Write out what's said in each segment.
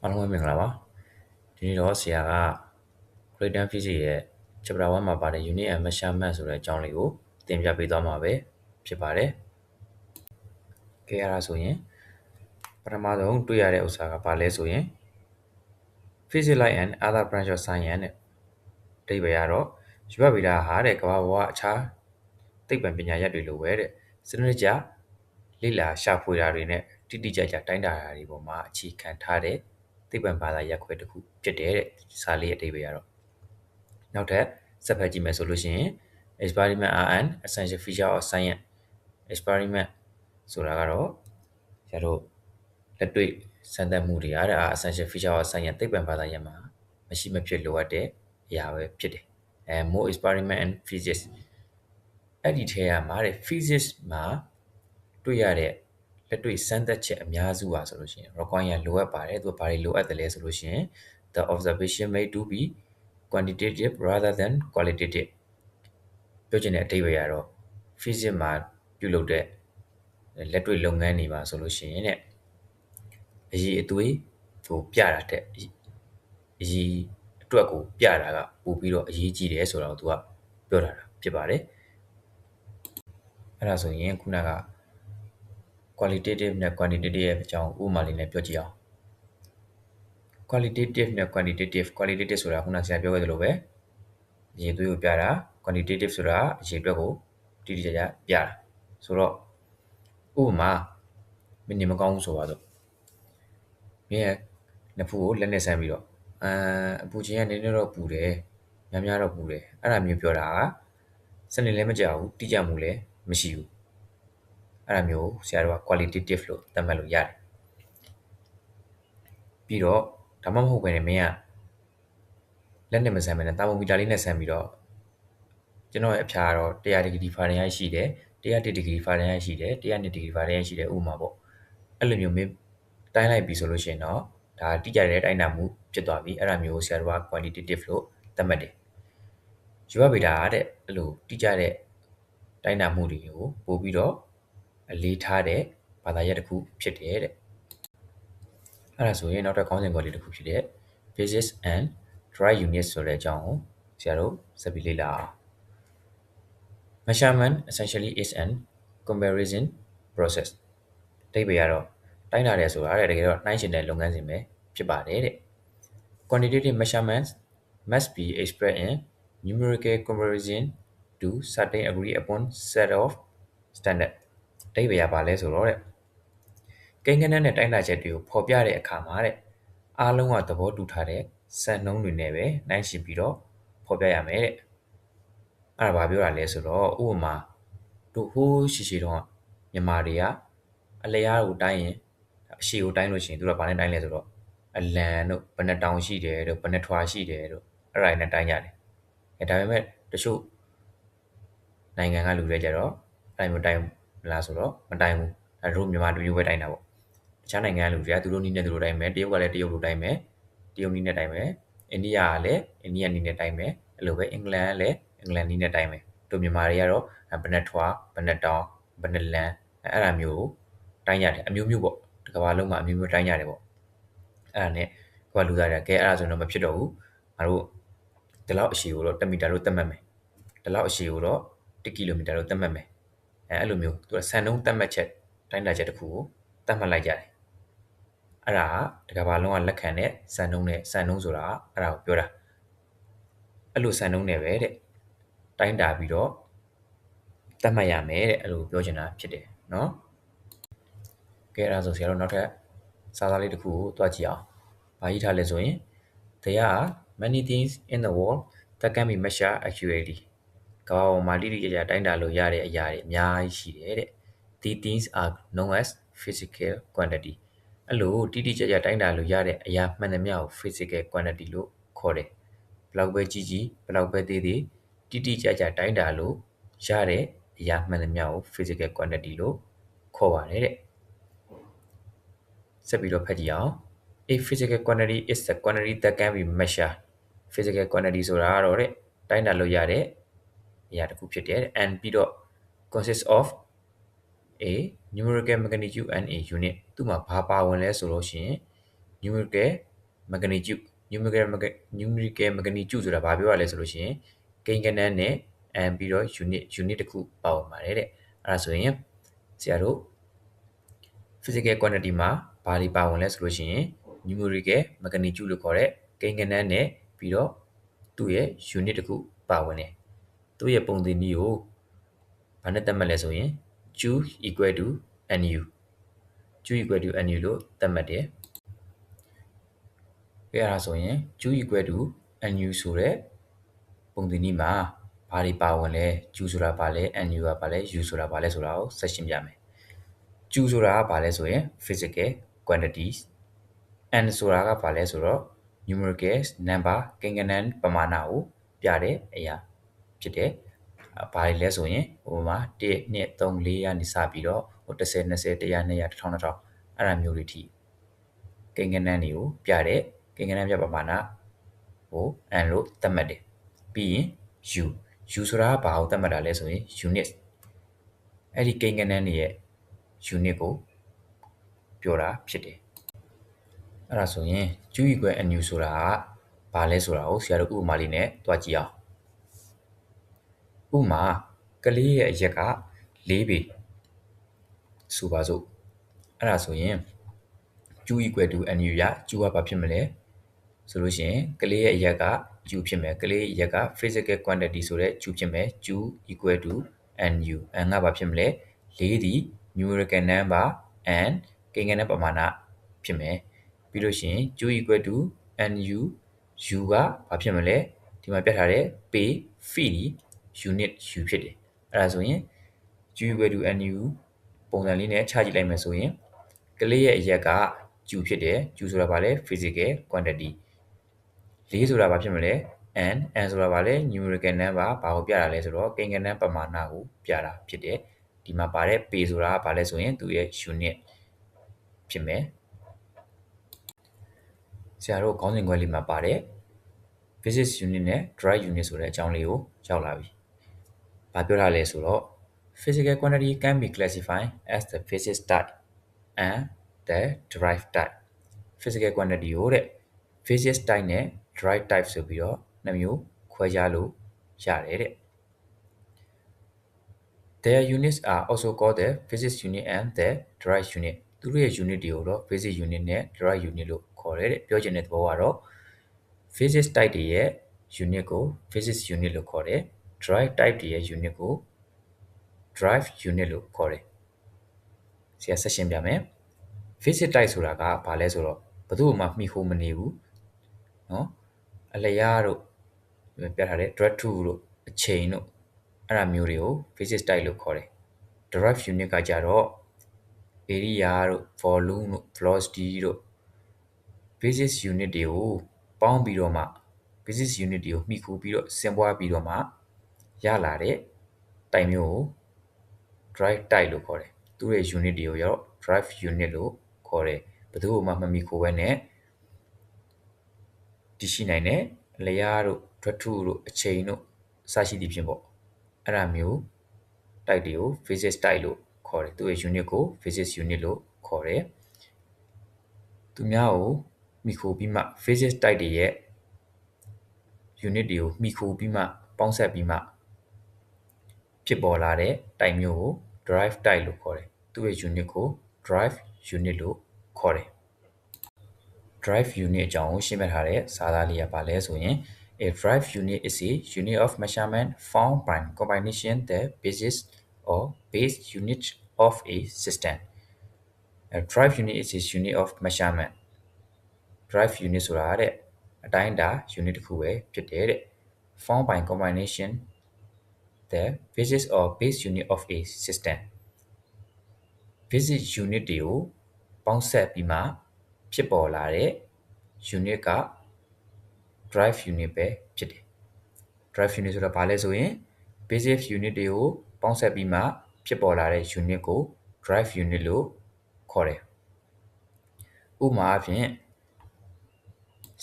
အားလုံးပဲမင်္ဂလာပါဒီနေ့တော့ဆရာက Quantum Physics ရဲ့ Chapter 1မှာပါတဲ့ Unit and Measurement ဆိုတဲ့အကြောင်းလေးကိုသင်ပြပေးသွားမှာပဲဖြစ်ပါတယ်။ကဲအဲ့ဒါဆိုရင်ပထမဆုံးတွေ့ရတဲ့ဥစ္စာကဘာလဲဆိုရင် Physics like and other branch of science နဲ့အဓိပ္ပာယ်ကတော့ရူပဗေဒဟာတဲ့ကမ္ဘာပေါ်ကအခြားသိပ္ပံပညာရပ်တွေလိုပဲတဲ့စနစ်တကျလေ့လာရှာဖွေတာတွေနဲ့တိတိကျကျတိုင်းတာတာတွေပေါ်မှာအခြေခံထားတဲ့သိပ္ပံဘာသာရပ်ခွဲတစ်ခုဖြစ်တယ်တဲ့စာလေးရဲ့အဓိပ္ပာယ်ကတော့နောက်ထပ်ဆက်ဖတ်ကြည့်မယ်ဆိုလို့ရှိရင် experiment are an essential feature of science experiment ဆိုတာကတော့ကျတို့လက်တွေ့စမ်းသပ်မှုတွေအားတဲ့ essential feature of science သိပ္ပံဘာသာရပ်မှာမရှိမဖြစ်လိုအပ်တဲ့အရာပဲဖြစ်တယ်more experiment and physics အဲ့ဒီထဲမှာတဲ့ physics မှာတွေ့ရတဲ့လက်တွေ့စမ်းသပ်ချက်အများစုပါဆိုလို့ရှိရင် require လိုအပ်ပါတယ်သူကဘာတွေလိုအပ်တယ်လဲဆိုလို့ရှိရင် the observation made to be quantitative rather than qualitative ပြောချင်တဲ့အဓိပ္ပာယ်ကတော့ physics မှာပြုလုပ်တဲ့လက်တွေ့လုပ်ငန်းတွေပါဆိုလို့ရှိရင်တဲ့အရေးအသွေးကိုပြတာတဲ့အရေးအတွက်ကိုပြတာကပို့ပြီးတော့အရေးကြီးတယ်ဆိုတော့သူကပြောတာဖြစ်ပါတယ်အဲ့ဒါဆိုရင်ခုနက qualitative နဲ့ quantitative ရဲ့အကြောင်းဥပမာလေးနဲ့ပြောကြည့်အောင် qualitative နဲ့ quantitative ဆိုတာခုနဆရာပြောခဲ့သလိုပဲအရေးအသွေးကိုပြတာ quantitative ဆိုတာအရေးအတွက်ကိုတိတိကျကျပြတာဆိုတော့ဥပမာမင်းနေမကောင်းဘူးဆိုပါတော့မင်းရဲ့နှစ်ဖူးကိုလက်နဲ့ဆမ်းပြီးတော့အပူချင်းကနည်းနည်းတော့ပူတယ်များများတော့ပူတယ်အဲ့ဒါမျိုးပြောတာကစနစ်လည်းမကြဘူးတိကျမှုလည်းမရှိဘူးအဲ့ဒါမျိုးဆရာတို့က qualitative လို့သတ်မှတ်လို့ရတယ်ပြီးတော့ဒါမှမဟုတ်ဘဲနဲ့မင်းကလက်နဲ့မဆမ်းဘဲနဲ့တာမိုမီတာလေးနဲ့ဆမ်းပြီးတော့ကျွန်တော်ရဲ့အဖျားကတော့100 ဒီဂရီဖာရင်ဟိုက်ရှိတယ်101ဒီဂရီဖာရင်ဟိုက်ရှိတယ်102ဒီဂရီဖာရင်ဟိုက်ရှိတယ်ဥပမာပေါ့အဲ့လိုမျိုးမင်းတိုင်းလိုက်ပြီဆိုလို့ရှိရင်တော့ဒါတိကျတဲ့တိုင်းတာမှုဖြစ်သွားပြီအဲ့ဒါမျိုးဆရာတို့က quantitative လို့သတ်မှတ်တယ်ရူပဗေဒတဲ့အဲ့လိုတိကျတဲ့တိုင်းတာမှုတွေကိုပို့ပြီးတော့အလေးထားတဲ့ဘာသာရပ်တစ်ခုဖြစ်တယ်တဲ့အဲ့ဒါဆိုရင်နောက်တစ်ခေါင်းစဉ်ကောလေးတစ်ခုဖြစ်တဲ့ physics and dry units ဆိုတဲ့အကြောင်းကိုဆရာတို့ဆက်ပြီးလေ့လာအောင် measurement essentially is an comparison process အဓိပ္ပာယ်ကတော့တိုင်းတာတယ်ဆိုတာတဲ့တကယ်တော့နှိုင်းယှဉ်တဲ့လုပ်ငန်းစဉ်ပဲဖြစ်ပါတယ်တဲ့ quantitative measurements must be expressed in numerical comparison to certain agreed upon set of standard အဓိပ္ပာယ်ကဘာလဲဆိုတော့တဲ့ကိန်းဂဏန်းနဲ့တိုင်းတာချက်တွေကိုဖော်ပြတဲ့အခါမှာတဲ့အားလုံးကသဘောတူထားတဲ့စံနှုန်းတွေနဲ့ပဲနှိုင်းယှဉ်ပြီးတော့ဖော်ပြရမယ်တဲ့အဲ့ဒါဘာပြောတာလဲဆိုတော့ဥပမာတို့ဟိုးရှိတော့မြန်မာတွေကအလျားကိုတိုင်းရင်အရှိကိုတိုင်းလို့ရှိရင်တို့ကဘာနဲ့တိုင်းလဲဆိုတော့အလံတို့ဘယ်နှတောင်ရှိတယ်တို့ဘယ်နှထွာရှိတယ်တို့အဲ့ဒါနဲ့တိုင်းကြတယ်ဒါပေမဲ့တချို့နိုင်ငံကလူတွေကြတော့အဲ့လိုတိုင်းလားဆိုတော့မတိုင်းဘူးဒါတို့မြန်မာလူမျိုးပဲတိုင်းတာပေါ့တခြားနိုင်ငံကလူတွေကသူတို့နည်းနဲ့သူတို့တိုင်းမယ်တရုတ်ကလည်းတရုတ်လိုတိုင်းမယ်တရုတ်နည်းနဲ့တိုင်းမယ်အိန္ဒိယကလည်းအိန္ဒိယနည်းနဲ့တိုင်းမယ်အဲ့လိုပဲအင်္ဂလန်ကလည်းအင်္ဂလန်နည်းနဲ့တိုင်းမယ်တို့မြန်မာတွေကတော့ဘယ်နှထွာဘယ်နှတောင်ဘယ်နှလန်အဲ့ဒါမျိုးကိုတိုင်းရတယ်အမျိုးမျိုးပေါ့တကဘာလုံးမှာအမျိုးမျိုးတိုင်းရတယ်ပေါ့အဲ့ဒါနဲ့ကဘာလူသားတွေကဲအဲ့ဒါဆိုတော့မဖြစ်တော့ဘူးငါတို့ဒီလောက်အရှိကိုတော့1မီတာလို့သတ်မှတ်မယ်ဒီလောက်အရှိကိုတော့1ကီလိုမီတာလို့သတ်မှတ်မယ်အဲ့လိုမျိုးသူကစံနှုန်းသတ်မှတ်ချက်တိုင်းတာချက်တစ်ခုကိုသတ်မှတ်လိုက်ကြတယ်အဲ့ဒါတကဘာလုံးကလက်ခံတဲ့စံနှုန်းနဲ့စံနှုန်းဆိုတာအဲ့ဒါကိုပြောတာအဲ့လိုစံနှုန်းနဲ့ပဲတဲ့တိုင်းတာပြီးတော့သတ်မှတ်ရမယ်တဲ့အဲ့လိုပြောချင်တာဖြစ်တယ်เนาะကဲအဲ့ဒါဆိုဆရာတို့နောက်ထပ်စာသားလေးတစ်ခုကိုတွားကြည့်အောင်ဘာရေးထားလဲဆိုရင် there are many things in the world that can be measured accurately ကမ္ဘာပေါ်မှာတိတိကျကျတိုင်းတာလို့ရတဲ့အရာတွေအများကြီးရှိတယ်တဲ့ these things are known as physical quantity အဲ့လိုတိတိကျကျတိုင်းတာလို့ရတဲ့အရာမှန်သမျှကို physical quantity လို့ခေါ်တယ်ဘယ်လောက်ပဲကြီးကြီးဘယ်လောက်ပဲသေးသေးတိတိကျကျတိုင်းတာလို့ရတဲ့အရာမှန်သမျှကို physical quantity လို့ခေါ်ပါတယ်တဲ့ဆက်ပြီးတော့ဖတ်ကြည့်အောင် a physical quantity is the quantity that can be measured physical quantity ဆိုတာကတော့တဲ့တိုင်းတာလို့ရတဲ့အရာတစ်ခုဖြစ်တယ် and ပြီးတော့ consists of a numerical magnitude and a unit သူ့မှာဘာပါဝင်လဲဆိုလို့ရှိရင် numerical magnitude numerical magnitude ဆိုတာဘာပြောရလဲဆိုလို့ရှိရင်ကိန်းဂဏန်းနဲ့ပြီးတော့ unit တစ်ခုပါဝင်ပါတယ်တဲ့အဲ့ဒါဆိုရင်ဆရာတို့ physical quantity မှာဘာတွေပါဝင်လဲဆိုလို့ရှိရင် numerical magnitude လို့ခေါ်တဲ့ကိန်းဂဏန်းနဲ့ပြီးတော့သူ့ရဲ့ unit တစ်ခုပါဝင်တယ်သူ့ရဲ့ပုံသဏ္ဍာန်ကိုဘာနဲ့သတ်မှတ်လဲဆိုရင် Q equal to nu Q equal to nu လို့သတ်မှတ်တယ်အဲ့ဒါဆိုရင် Q equal to nu ဆိုတဲ့ပုံသဏ္ဍာန်မှာဘာတွေပါဝင်လဲ Q ဆိုတာဘာလဲ nu ကဘာလဲ u ဆိုတာဘာလဲဆိုတာကိုဆက်ရှင်းပြမယ် Q ဆိုတာကဘာလဲဆိုရင် physical quantities n ဆိုတာကဘာလဲဆိုတော့ numerical number ကိန်းဂဏန်းပမာဏကိုပြတဲ့အရာဖြစ်တယ်ဘာတွေလဲဆိုရင်ဟိုမှာ1 2 3 4ကနေစပြီးတော့ဟို10 20 100 200 1000 2000အဲ့ဒါမျိုးတွေထိကိန်းဂဏန်းတွေကိုပြတဲ့ကိန်းဂဏန်းပြပမာဏကို n လို့သတ်မှတ်တယ်ပြီးရင် u ဆိုတာကဘာကိုသတ်မှတ်တာလဲဆိုရင် unit အဲ့ဒီကိန်းဂဏန်းတွေရဲ့ unit ကိုပြောတာဖြစ်တယ်အဲ့ဒါဆိုရင် Q equal nu ဆိုတာကဘာလဲဆိုတာကိုဆရာတို့ဥပမာလေးနဲ့တွားကြည့်အောင်ဥပမာကလေးရဲ့အရက်က4ပေဆိုပါစို့အဲ့ဒါဆိုရင် Q equal to nu ရ Q ကဘာဖြစ်မလဲဆိုလို့ရှိရင်ကလေးရဲ့အရက်က Q ဖြစ်မယ်ကလေးရဲ့အရက်က physical quantity ဆိုတဲ့ Q ဖြစ်မယ် Q equal to nu n ကဘာဖြစ်မလဲ4ဒီ numerical number and ကိန်းဂဏန်းပမာဏဖြစ်မယ်ပြီးလို့ရှိရင် Q equal to nu u ကဘာဖြစ်မလဲဒီမှာပြထားတဲ့ ပေ feet ဒီ unit u ဖြစ်တယ်အဲ့ဒါဆိုရင် Q equal to nu ပုံစံလေးနဲ့ခြားကြည့်လိုက်မယ်ဆိုရင်ကလေးရဲ့အရက်က Q ဖြစ်တယ် Q ဆိုတာဘာလဲ physical quantity 4ဆိုတာဘာဖြစ်မလဲ n ဆိုတာဘာလဲ numerical number ဘာကိုပြတာလဲဆိုတော့ကိန်းဂဏန်းပမာဏကိုပြတာဖြစ်တယ်ဒီမှာပါတဲ့ပေဆိုတာကဘာလဲဆိုရင်သူရဲ့ unit ဖြစ်မယ်ဆရာတို့ခေါင်းစဉ်ခွဲလေးမှာပါတဲ့ physics unit နဲ့ dry unit ဆိုတဲ့အကြောင်းလေးကိုရောက်လာပြီ။ဘာပြောတာလဲဆိုတော့ physical quantity can be classified as the physics type and the derived type. physical quantity ကိုတဲ့ physics type နဲ့ derived type ဆိုပြီးတော့နှစ်မျိုးခွဲခြားလို့ရတယ်တဲ့။ Their units are also called the physics unit and the derived unit. သူတို့ရဲ့ unit တွေကိုတော့ physics unit နဲ့ derived unit လို့ခေါ်တယ်တဲ့။ပြောချင်တဲ့သဘောကတော့ physics type တွေရဲ့ unit ကို physics unit လို့ခေါ်တယ် derived type တွေရဲ့ unit ကို derived unit လို့ခေါ်တယ်ဆရာဆက်ရှင်းပြမယ် physics type ဆိုတာကဘာလဲဆိုတော့ဘယ်သူမှမှီခိုမနေဘူးเนาะအလျားတို့ပြထားတဲ့ drag to တို့အချိန်တို့အဲ့ဒါမျိုးတွေကို physics type လို့ခေါ်တယ် derived unit ကကြတော့ area တို့ volume တို့ velocity တို့ physics unit တွေကိုပေါင်းပြီးတော့မှ physics unit တွေကိုမှီခိုပြီးတော့ဆင်းပွားပြီးတော့မှရလာတဲ့တိုင်မျိုးကို drive type လို့ခေါ်တယ်သူ့ရဲ့ unit တွေကိုရော drive unit လို့ခေါ်တယ်ဘယ်သူမှမမှီခိုဘဲနဲ့တည်ရှိနိုင်တဲ့အလျားတို့ drag to တို့အချိန်တို့အစရှိသဖြင့်ပေါ့အဲ့ဒါမျိုး type တွေကို physics type လို့ခေါ်တယ်သူ့ရဲ့ unit ကို physics unit လို့ခေါ်တယ်သူများကိုမှီခိုပြီးမှ physics type တွေရဲ့ unit တွေကိုမှီခိုပြီးမှပေါင်းစပ်ပြီးမှဖြစ်ပေါ်လာတဲ့တိုင်မျိုးကို drive type လို့ခေါ်တယ်သူ့ရဲ့ unit ကို drive unit လို့ခေါ်တယ် drive unit အကြောင်းကိုရှင်းပြထားတဲ့စာသားလေးကပါလဲဆိုရင် a drive unit is a unit of measurement found by combination the basis or base unit of a system a drive unit is a unit of measurement drive unit ဆိုတာတဲ့အတိုင်းအတာ unit တစ်ခုပဲဖြစ်တယ်တဲ့ found by combination the basis or base unit of a system basic unit တွေကိုပေါင်းစပ်ပြီးမှဖြစ်ပေါ်လာတဲ့ unit က drive unit ပဲဖြစ်တယ် drive unit ဆိုတာဘာလဲဆိုရင် basic unit တွေကိုပေါင်းစပ်ပြီးမှဖြစ်ပေါ်လာတဲ့ unit ကို drive unit လို့ခေါ်တယ်ဥပမာအဖြစ်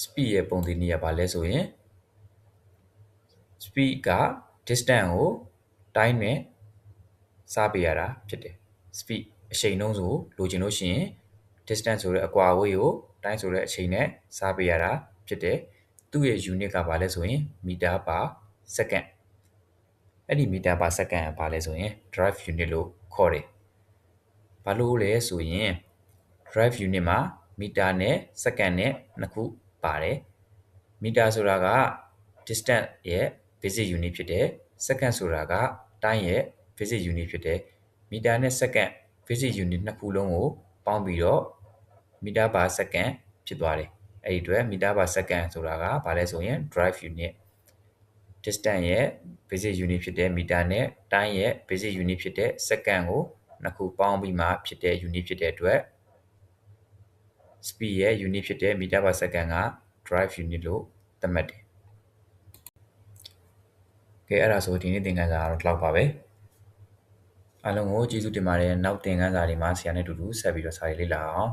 speed ရဲ့ပုံသဏ္ဍာန်ကဘာလဲဆိုရင် speed က distance ကိုတိုင်းနဲ့စားပေးရတာဖြစ်တယ် speed အရှိန်နှုန်းဆိုလိုချင်လို့ရှိရင် distance ဆိုတဲ့အကွာအဝေးကို တိုင်းဆိုတဲ့အချိန်နဲ့စားပေးရတာဖြစ်တယ်သူ့ရဲ့ unit ကဘာလဲဆိုရင် meter per second အဲ့ဒီ meter per second ကဘာလဲဆိုရင် drive unit လို့ခေါ်တယ်ဘာလို့လဲဆိုရင် drive unit မှာ meter နဲ့ second နဲ့နှစ်ခုပါတယ် meter ဆိုတာက distance ရဲ့ basic unit ဖြစ်တယ် second ဆိုတာက time ရဲ့ basic unit ဖြစ်တယ် meter နဲ့ second basic unit နှစ်ခုလုံးကိုပေါင်းပြီးတော့ meter per second ဖြစ်သွားတယ်အဲ့ဒီအတွက် meter per second ဆိုတာကဘာလဲဆိုရင် drive unit distance ရဲ့ basic unit ဖြစ်တဲ့ meter နဲ့ time ရဲ့ basic unit ဖြစ်တဲ့ second ကိုနှစ်ခုပေါင်းပြီးမှဖြစ်တဲ့ unit ဖြစ်တဲ့အတွက် speed ရဲ့ unit ဖြစ်တဲ့ meter per second က drive unit လို့သတ်မှတ်တယ်ကဲအဲ့ဒါဆိုဒီနေ့သင်ခန်းစာကတော့ဒီလောက်ပါပဲအားလုံးကိုကျေးဇူးတင်ပါတယ်နောက်သင်ခန်းစာတွေမှာဆရာနဲ့အတူတူဆက်ပြီးတော့စာရေးလေ့လာအောင်